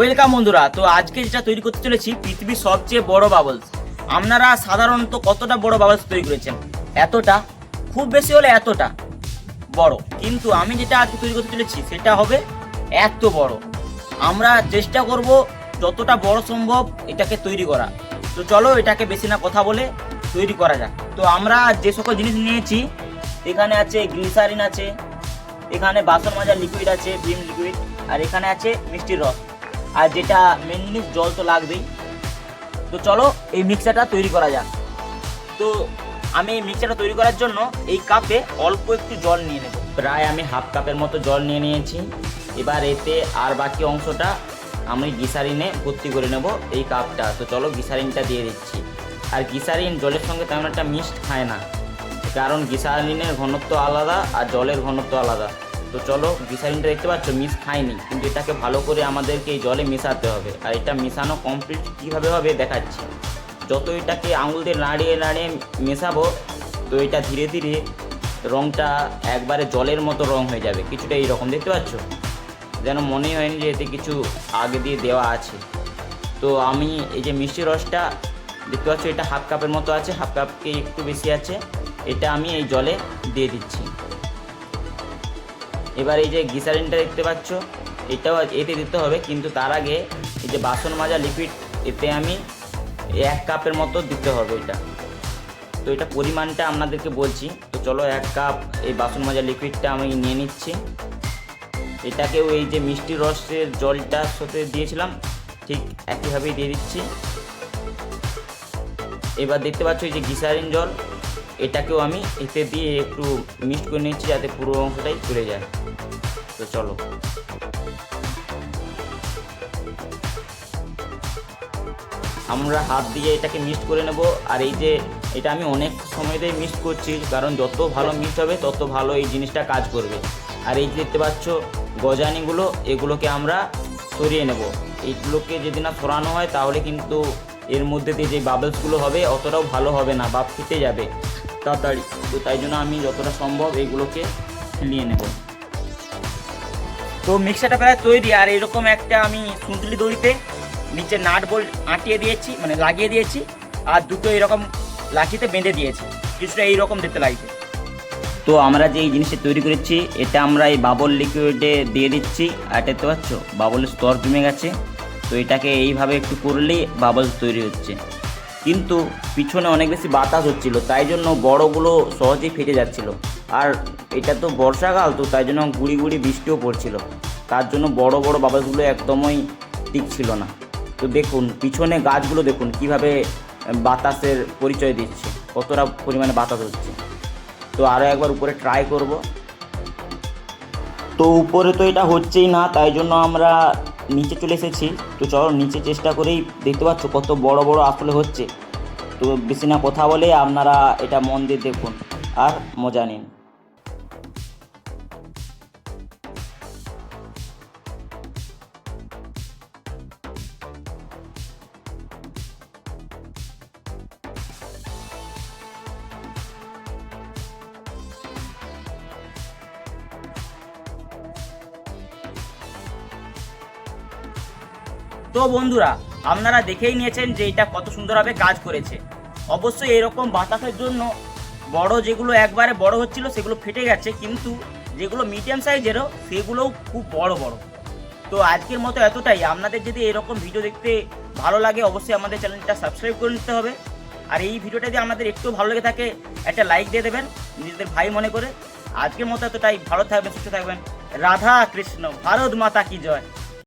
Welcome বন্ধুরা। তো আজকে যেটা তৈরি করতে চলেছি পৃথিবীর সবচেয়ে বড় বাবলস। আপনারা সাধারণত কতটা বড় বাবলস তৈরি করেছেন? এতটা, খুব বেশি হলে এতটা বড়। কিন্তু আমি যেটা আজকে তৈরি করতে চলেছি সেটা হবে এত বড়। আমরা চেষ্টা করব যতটা বড় সম্ভব এটাকে তৈরি করা। তো চলো এটাকে বেশি না কথা বলে তৈরি করা যাক। তো আমরা যে সকল জিনিস নিয়েছি, এখানে আছে গ্লিসারিন আছে, এখানে বাসন মাজার লিকুইড আছে, ভিম লিকুইড, আর এখানে আছে মিষ্টির রস, আর যেটা মেন জিনিস জল তো লাগবেই। তো চলো এই মিক্সারটা তৈরি করা যাক। তো আমি এই মিক্সারটা তৈরি করার জন্য এই কাপে অল্প একটু জল নিয়ে নেব। প্রায় আমি হাফ কাপের মতো জল নিয়ে নিয়েছি। এবার এতে আর বাকি অংশটা আমি গ্লিসারিনে ভর্তি করে নেব এই কাপটা। তো চলো গ্লিসারিনটা দিয়ে দিচ্ছি। আর গ্লিসারিন জলের সঙ্গে তেমন একটা মিক্সড খায় না, কারণ গ্লিসারিনের ঘনত্ব আলাদা আর জলের ঘনত্ব আলাদা। তো চলো গ্লিসারিনটা দেখতে পাচ্ছ মিক্স খায়নি, কিন্তু এটাকে ভালো করে আমাদেরকে এই জলে মেশাতে হবে। আর এটা মেশানো কমপ্লিট কীভাবে হবে দেখাচ্ছি। যত এটাকে আঙুল দিয়ে নাড়িয়ে নাড়িয়ে মেশাবো, তো এটা ধীরে ধীরে রঙটা একবারে জলের মতো রং হয়ে যাবে, কিছুটা এইরকম দেখতে পাচ্ছ, যেন মনেই হয়নি যে এতে কিছু আগে দিয়ে দেওয়া আছে। তো আমি এই যে মিষ্টি রসটা দেখতে পাচ্ছ, এটা হাফ কাপের মতো আছে, হাফ কাপকে একটু বেশি আছে, এটা আমি এই জলে দিয়ে দিচ্ছি। এবার এই যে গ্লিসারিনটা দেখতে পাচ্ছ, এটাও এতে দিতে হবে, কিন্তু তার আগে এই যে বাসন মাজা লিকুইড, এতে আমি 1 কাপের মতো দিতে হবে এটা। তো এটা পরিমাণটা আপনাদেরকে বলছি। তো চলো 1 কাপ এই বাসন মাজা লিকুইডটা আমি নিয়ে নিচ্ছি। এটাকেও এই যে মিষ্টি রসের জলটার সাথে দিয়েছিলাম ঠিক একইভাবেই দিয়ে দিচ্ছি। এবার দেখতে পাচ্ছ এই যে গ্লিসারিন জল, এটাকেও আমি এতে দিয়ে একটু মিক্সড করে নিচ্ছি যাতে পুরো অংশটাই চলে যায়। তো চলো আমরা হাত দিয়ে এটাকে মিক্সড করে নেব। আর এই যে এটা আমি অনেক সময় দিয়ে মিক্সড করছি, কারণ যত ভালো মিক্সড হবে তত ভালো এই জিনিসটা কাজ করবে। আর এই যে দেখতে পাচ্ছ গজানিগুলো, এগুলোকে আমরা সরিয়ে নেব। এইগুলোকে যদি না সরানো হয় তাহলে কিন্তু এর মধ্যে দিয়ে যে বাবলসগুলো হবে অতটাও ভালো হবে না বা ফেটে যাবে তাড়াতাড়ি। তো তাই জন্য আমি যতটা সম্ভব এইগুলোকে নিয়ে নেব। তো মিক্সারটা প্রায় তৈরি। আর এরকম একটা আমি সুতলি দড়িতে নিচে নাট বোল্ট আঁটিয়ে দিয়েছি, মানে লাগিয়ে দিয়েছি, আর দুটো এরকম লাঠিতে বেঁধে দিয়েছি, কিছুটা এইরকম দেখতে লাগছে। তো আমরা যে এই জিনিসটা তৈরি করেছি এটা আমরা এই বাবল লিকুইডে দিয়ে দিচ্ছি। আর দেখতে পাচ্ছ বাবলের স্তর জমে গেছে। তো এটাকে এইভাবে একটু করলেই বাবল তৈরি হচ্ছে, কিন্তু পিছনে অনেক বেশি বাতাস হচ্ছিল, তাই জন্য বড়গুলো সহজেই ফেটে যাচ্ছিল। আর এটা তো বর্ষাকাল, তো তাই জন্য গুড়ি গুড়ি বৃষ্টিও পড়ছিল, তার জন্য বড় বড় বাবলসগুলো একদমই টিকছিল না। তো দেখুন পিছনে গাছগুলো দেখুন কিভাবে বাতাসের পরিচয় দিচ্ছে, কতটা পরিমাণে বাতাস হচ্ছে। তো আরও একবার উপরে ট্রাই করব। তো উপরে তো এটা হচ্ছেই না, তাই জন্য আমরা নিচে চলে এসেছি। তো চলো নিচে চেষ্টা করেই, দেখতে পাচ্ছ কত বড় বড় আসলে হচ্ছে। তো বেশি না কথা বলে আপনারা এটা মন দিয়ে দেখুন আর মজা নিন। তো বন্ধুরা, আপনারা দেখেই নিয়েছেন যে এটা কত সুন্দরভাবে কাজ করেছে। অবশ্যই এরকম বাতাসের জন্য বড় যেগুলো একবারে বড় হচ্ছিল সেগুলো ফেটে গেছে, কিন্তু যেগুলো মিডিয়াম সাইজেরও সেগুলোও খুব বড় বড়। তো আজকের মতো এতটাই। আপনাদের যদি এরকম ভিডিও দেখতে ভালো লাগে অবশ্যই আমাদের চ্যানেলটা সাবস্ক্রাইব করে নিতে হবে। আর এই ভিডিওটা যদি আপনাদের একটু ভালো লেগে থাকে একটা লাইক দিয়ে দেবেন নিজেদের ভাই মনে করে। আজকের মতো এতটাই। ভালো থাকবেন, সুস্থ থাকবেন। রাধা কৃষ্ণ, ভারত মাতা কি জয়।